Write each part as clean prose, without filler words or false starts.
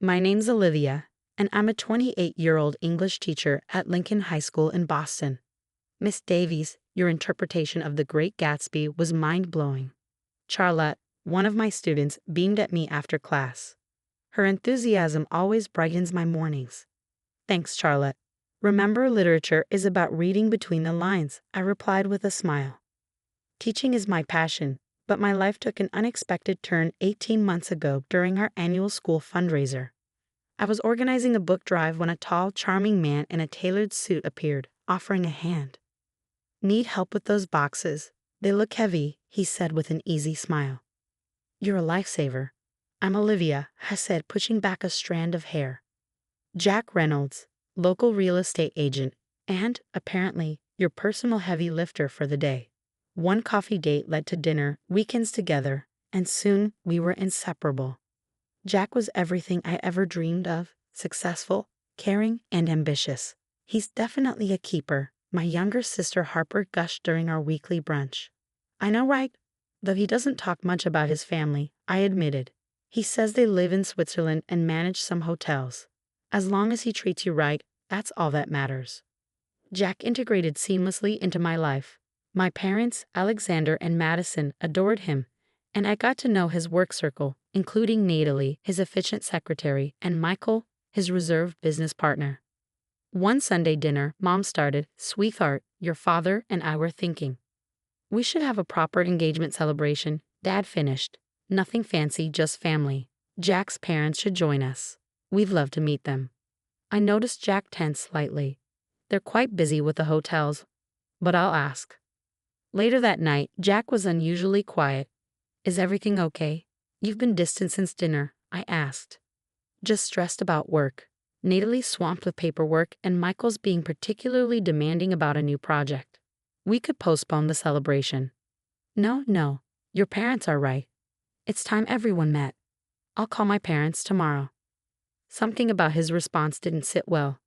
My name's Olivia, and I'm a 28-year-old English teacher at Lincoln High School in Boston. Miss Davies, your interpretation of The Great Gatsby was mind-blowing. Charlotte, one of my students, beamed at me after class. Her enthusiasm always brightens my mornings. Thanks, Charlotte. Remember, literature is about reading between the lines, I replied with a smile. Teaching is my passion, but my life took an unexpected turn 18 months ago during our annual school fundraiser. I was organizing a book drive when a tall, charming man in a tailored suit appeared, offering a hand. Need help with those boxes? They look heavy, he said with an easy smile. You're a lifesaver. I'm Olivia, I said, pushing back a strand of hair. Jack Reynolds, local real estate agent, and, apparently, your personal heavy lifter for the day. One coffee date led to dinner, weekends together, and soon we were inseparable. Jack was everything I ever dreamed of, successful, caring, and ambitious. He's definitely a keeper, my younger sister Harper gushed during our weekly brunch. I know, right? Though he doesn't talk much about his family, I admitted. He says they live in Switzerland and manage some hotels. As long as he treats you right, that's all that matters. Jack integrated seamlessly into my life. My parents, Alexander and Madison, adored him, and I got to know his work circle, including Natalie, his efficient secretary, and Michael, his reserved business partner. One Sunday dinner, Mom started, "Sweetheart, your father and I were thinking. We should have a proper engagement celebration," Dad finished. "Nothing fancy, just family. Jack's parents should join us. We'd love to meet them." I noticed Jack tense slightly. They're quite busy with the hotels, but I'll ask. Later that night, Jack was unusually quiet. Is everything okay? You've been distant since dinner, I asked. Just stressed about work. Natalie swamped with paperwork, and Michael's being particularly demanding about a new project. We could postpone the celebration. No, your parents are right. It's time everyone met. I'll call my parents tomorrow. Something about his response didn't sit well,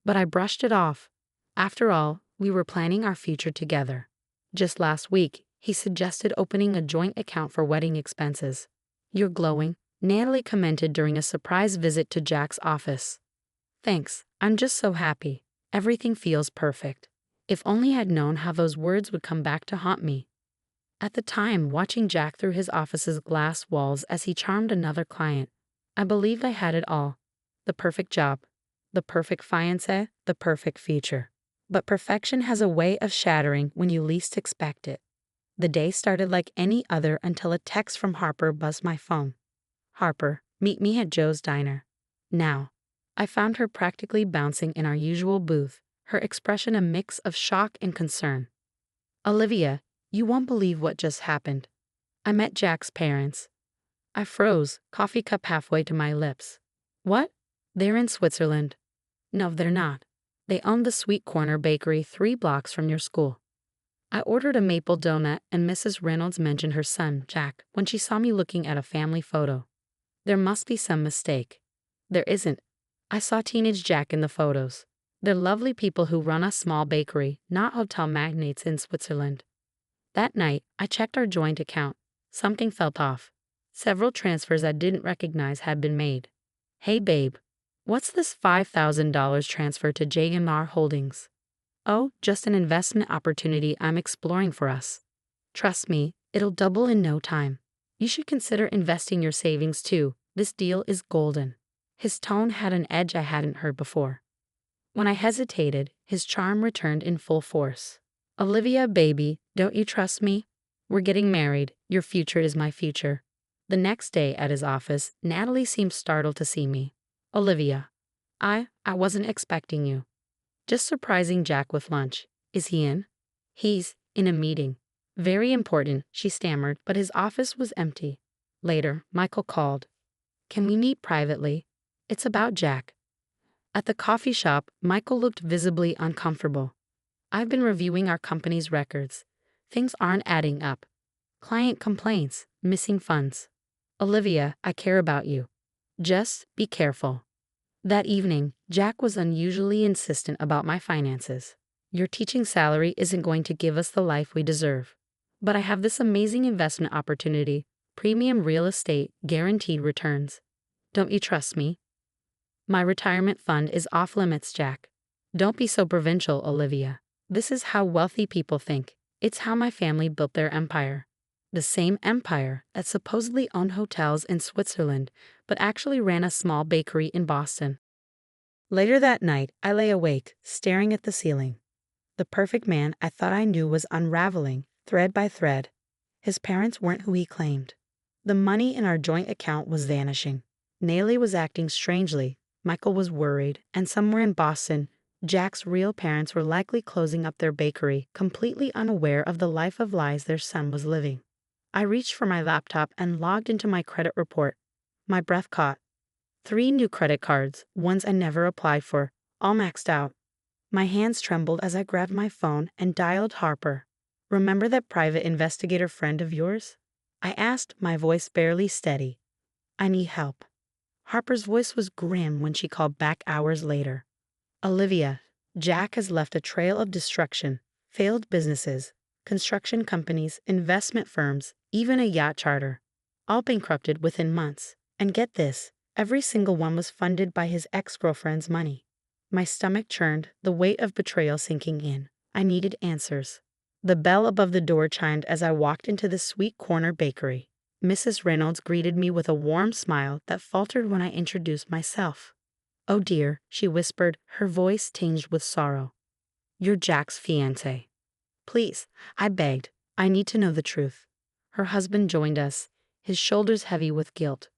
but I brushed it off. After all, we were planning our future together. Just last week, he suggested opening a joint account for wedding expenses. You're glowing, Natalie commented during a surprise visit to Jack's office. Thanks, I'm just so happy. Everything feels perfect. If only I'd known how those words would come back to haunt me. At the time, watching Jack through his office's glass walls as he charmed another client, I believed I had it all. The perfect job, the perfect fiancé, the perfect future. But perfection has a way of shattering when you least expect it. The day started like any other until a text from Harper buzzed my phone. Harper, meet me at Joe's Diner. Now. I found her practically bouncing in our usual booth, her expression a mix of shock and concern. Olivia, you won't believe what just happened. I met Jack's parents. I froze, coffee cup halfway to my lips. What? They're in Switzerland. No, they're not. They own the Sweet Corner Bakery 3 blocks from your school. I ordered a maple donut, and Mrs. Reynolds mentioned her son, Jack, when she saw me looking at a family photo. There must be some mistake. There isn't. I saw teenage Jack in the photos. They're lovely people who run a small bakery, not hotel magnates in Switzerland. That night, I checked our joint account. Something felt off. Several transfers I didn't recognize had been made. Hey babe, what's this $5,000 transfer to JMR Holdings? Oh, just an investment opportunity I'm exploring for us. Trust me, it'll double in no time. You should consider investing your savings too. This deal is golden. His tone had an edge I hadn't heard before. When I hesitated, his charm returned in full force. Olivia, baby, don't you trust me? We're getting married. Your future is my future. The next day at his office, Natalie seemed startled to see me. Olivia, I wasn't expecting you. Just surprising Jack with lunch. Is he in? He's in a meeting. Very important, she stammered, but his office was empty. Later, Michael called. Can we meet privately? It's about Jack. At the coffee shop, Michael looked visibly uncomfortable. I've been reviewing our company's records. Things aren't adding up. Client complaints, missing funds. Olivia, I care about you. Just be careful. That evening, Jack was unusually insistent about my finances. Your teaching salary isn't going to give us the life we deserve. But I have this amazing investment opportunity, premium real estate, guaranteed returns. Don't you trust me? My retirement fund is off limits, Jack. Don't be so provincial, Olivia. This is how wealthy people think. It's how my family built their empire. The same empire that supposedly owned hotels in Switzerland, but actually ran a small bakery in Boston. Later that night, I lay awake, staring at the ceiling. The perfect man I thought I knew was unraveling, thread by thread. His parents weren't who he claimed. The money in our joint account was vanishing. Nayli was acting strangely. Michael was worried, and somewhere in Boston, Jack's real parents were likely closing up their bakery, completely unaware of the life of lies their son was living. I reached for my laptop and logged into my credit report. My breath caught. 3 new credit cards, ones I never applied for, all maxed out. My hands trembled as I grabbed my phone and dialed Harper. "Remember that private investigator friend of yours?" I asked, my voice barely steady. "I need help." Harper's voice was grim when she called back hours later. "Olivia, Jack has left a trail of destruction, failed businesses, construction companies, investment firms, even a yacht charter. All bankrupted within months. And get this, every single one was funded by his ex-girlfriend's money." My stomach churned, the weight of betrayal sinking in. I needed answers. The bell above the door chimed as I walked into the sweet corner bakery. Mrs. Reynolds greeted me with a warm smile that faltered when I introduced myself. "Oh dear," she whispered, her voice tinged with sorrow. "You're Jack's fiancé." "Please," I begged. "I need to know the truth." Her husband joined us, his shoulders heavy with guilt.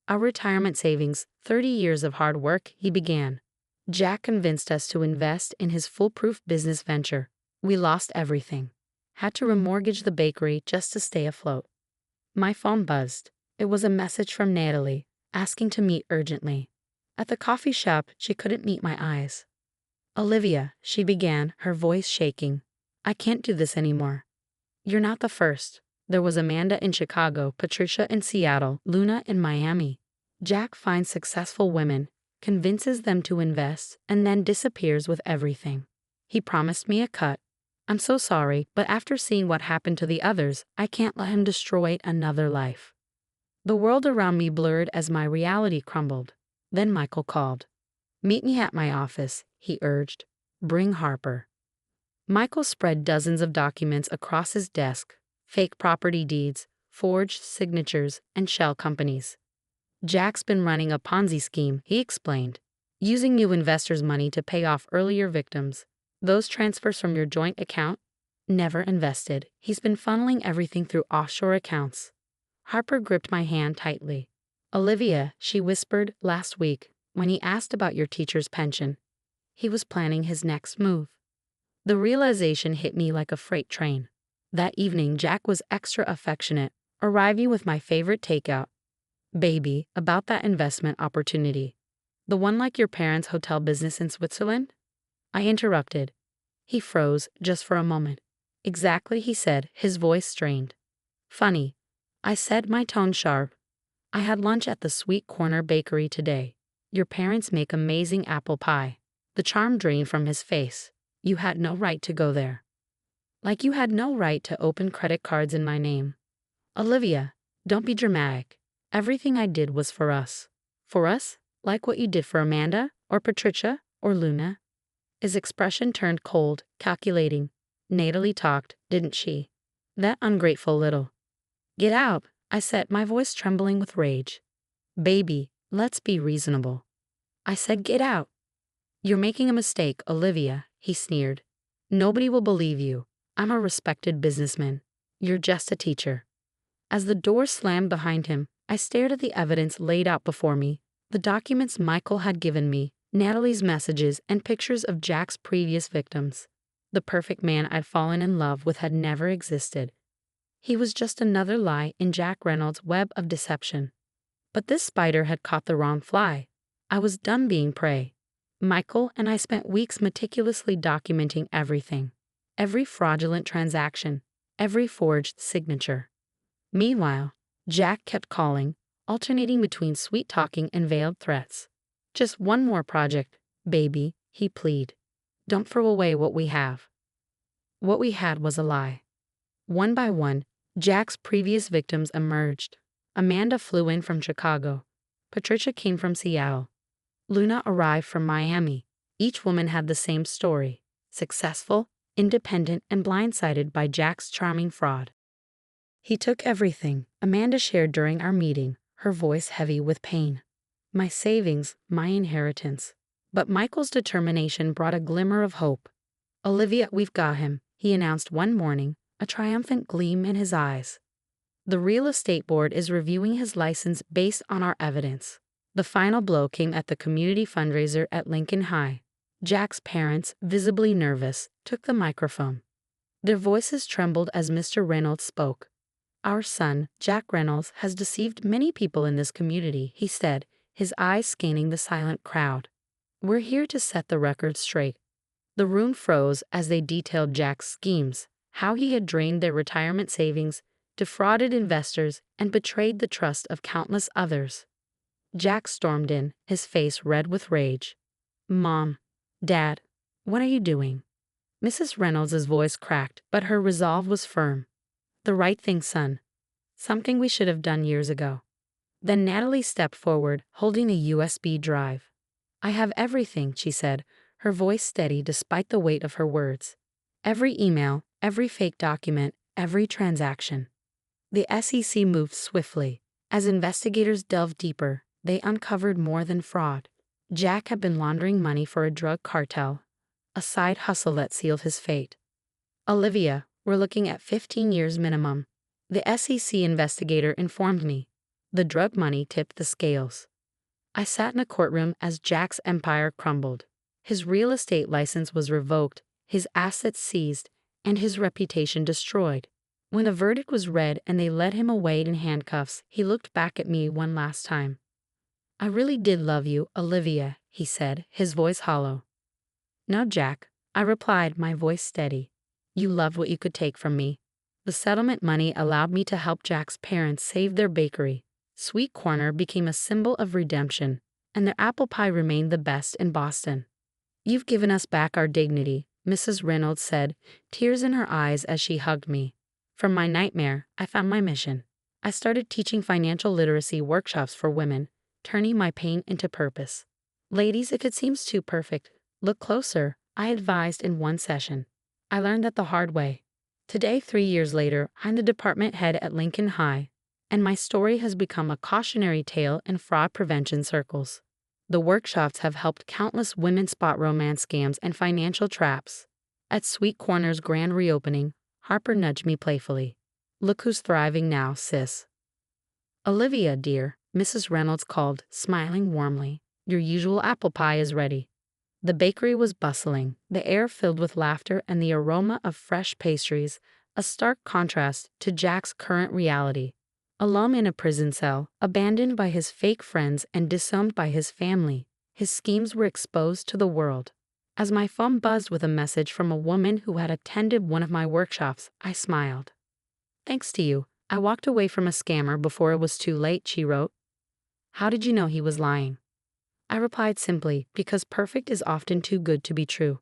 "Our retirement savings, 30 years of hard work," he began. "Jack convinced us to invest in his foolproof business venture. We lost everything. Had to remortgage the bakery just to stay afloat." My phone buzzed. It was a message from Natalie, asking to meet urgently. At the coffee shop, she couldn't meet my eyes. "Olivia," she began, her voice shaking. "I can't do this anymore. You're not the first. There was Amanda in Chicago, Patricia in Seattle, Luna in Miami. Jack finds successful women, convinces them to invest, and then disappears with everything. He promised me a cut. I'm so sorry, but after seeing what happened to the others, I can't let him destroy another life." The world around me blurred as my reality crumbled. Then Michael called. "Meet me at my office," he urged. "Bring Harper." Michael spread dozens of documents across his desk, fake property deeds, forged signatures, and shell companies. "Jack's been running a Ponzi scheme," he explained, "using new investors' money to pay off earlier victims. Those transfers from your joint account? Never invested. He's been funneling everything through offshore accounts." Harper gripped my hand tightly. "Olivia," she whispered, "last week, when he asked about your teacher's pension, he was planning his next move." The realization hit me like a freight train. That evening, Jack was extra affectionate, arriving with my favorite takeout. "Baby, about that investment opportunity. The one like your parents' hotel business in Switzerland?" I interrupted. He froze, just for a moment. "Exactly," he said, his voice strained. "Funny," I said, my tone sharp. "I had lunch at the Sweet Corner Bakery today. Your parents make amazing apple pie." The charm drained from his face. "You had no right to go there." "Like you had no right to open credit cards in my name." "Olivia, don't be dramatic. Everything I did was for us." "For us? Like what you did for Amanda, or Patricia, or Luna?" His expression turned cold, calculating. "Natalie talked, didn't she? That ungrateful little—" "Get out," I said, my voice trembling with rage. "Baby, let's be reasonable." I said, "Get out." "You're making a mistake, Olivia," he sneered. "Nobody will believe you. I'm a respected businessman. You're just a teacher." As the door slammed behind him, I stared at the evidence laid out before me, the documents Michael had given me, Natalie's messages, and pictures of Jack's previous victims. The perfect man I'd fallen in love with had never existed. He was just another lie in Jack Reynolds' web of deception. But this spider had caught the wrong fly. I was done being prey. Michael and I spent weeks meticulously documenting everything. Every fraudulent transaction, every forged signature. Meanwhile, Jack kept calling, alternating between sweet-talking and veiled threats. "Just one more project, baby," he pleaded. "Don't throw away what we have." What we had was a lie. One by one, Jack's previous victims emerged. Amanda flew in from Chicago. Patricia came from Seattle. Luna arrived from Miami. Each woman had the same story: successful, independent, and blindsided by Jack's charming fraud. He took everything, Amanda shared during our meeting, her voice heavy with pain. My savings, my inheritance. But Michael's determination brought a glimmer of hope. Olivia, we've got him, he announced one morning, a triumphant gleam in his eyes. The real estate board is reviewing his license based on our evidence. The final blow came at the community fundraiser at Lincoln High. Jack's parents, visibly nervous, took the microphone. Their voices trembled as Mr. Reynolds spoke. Our son, Jack Reynolds, has deceived many people in this community, he said, his eyes scanning the silent crowd. We're here to set the record straight. The room froze as they detailed Jack's schemes, how he had drained their retirement savings, defrauded investors, and betrayed the trust of countless others. Jack stormed in, his face red with rage. Mom, Dad, what are you doing? Mrs. Reynolds' voice cracked, but her resolve was firm. The right thing, son. Something we should have done years ago. Then Natalie stepped forward, holding a USB drive. I have everything, she said, her voice steady despite the weight of her words. Every email, every fake document, every transaction. The SEC moved swiftly. As investigators delved deeper, they uncovered more than fraud. Jack had been laundering money for a drug cartel, a side hustle that sealed his fate. Olivia, we're looking at 15 years minimum. The SEC investigator informed me. The drug money tipped the scales. I sat in a courtroom as Jack's empire crumbled. His real estate license was revoked, his assets seized, and his reputation destroyed. When the verdict was read and they led him away in handcuffs, he looked back at me one last time. I really did love you, Olivia, he said, his voice hollow. No, Jack, I replied, my voice steady. You loved what you could take from me. The settlement money allowed me to help Jack's parents save their bakery. Sweet Corner became a symbol of redemption, and their apple pie remained the best in Boston. You've given us back our dignity, Mrs. Reynolds said, tears in her eyes as she hugged me. From my nightmare, I found my mission. I started teaching financial literacy workshops for women, turning my pain into purpose. Ladies, if it seems too perfect, look closer, I advised in one session. I learned that the hard way. Today, 3 years later, I'm the department head at Lincoln High, and my story has become a cautionary tale in fraud prevention circles. The workshops have helped countless women spot romance scams and financial traps. At Sweet Corner's grand reopening, Harper nudged me playfully. Look who's thriving now, sis. Olivia, dear, Mrs. Reynolds called, smiling warmly. Your usual apple pie is ready. The bakery was bustling, the air filled with laughter and the aroma of fresh pastries, a stark contrast to Jack's current reality. Alone in a prison cell, abandoned by his fake friends and disowned by his family, his schemes were exposed to the world. As my phone buzzed with a message from a woman who had attended one of my workshops, I smiled. Thanks to you, I walked away from a scammer before it was too late, she wrote. How did you know he was lying? I replied simply, because perfect is often too good to be true.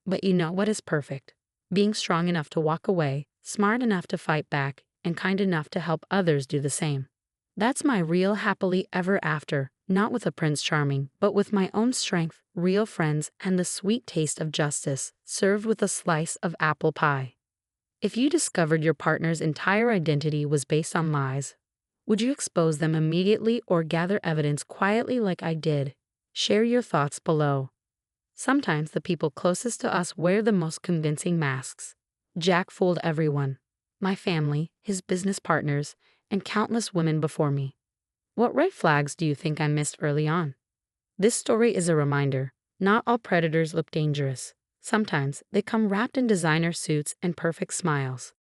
But you know what is perfect? Being strong enough to walk away, smart enough to fight back, and kind enough to help others do the same. That's my real happily ever after, not with a Prince Charming, but with my own strength, real friends, and the sweet taste of justice, served with a slice of apple pie. If you discovered your partner's entire identity was based on lies, would you expose them immediately or gather evidence quietly like I did? Share your thoughts below. Sometimes the people closest to us wear the most convincing masks. Jack fooled everyone. My family, his business partners, and countless women before me. What red flags do you think I missed early on? This story is a reminder. Not all predators look dangerous. Sometimes they come wrapped in designer suits and perfect smiles.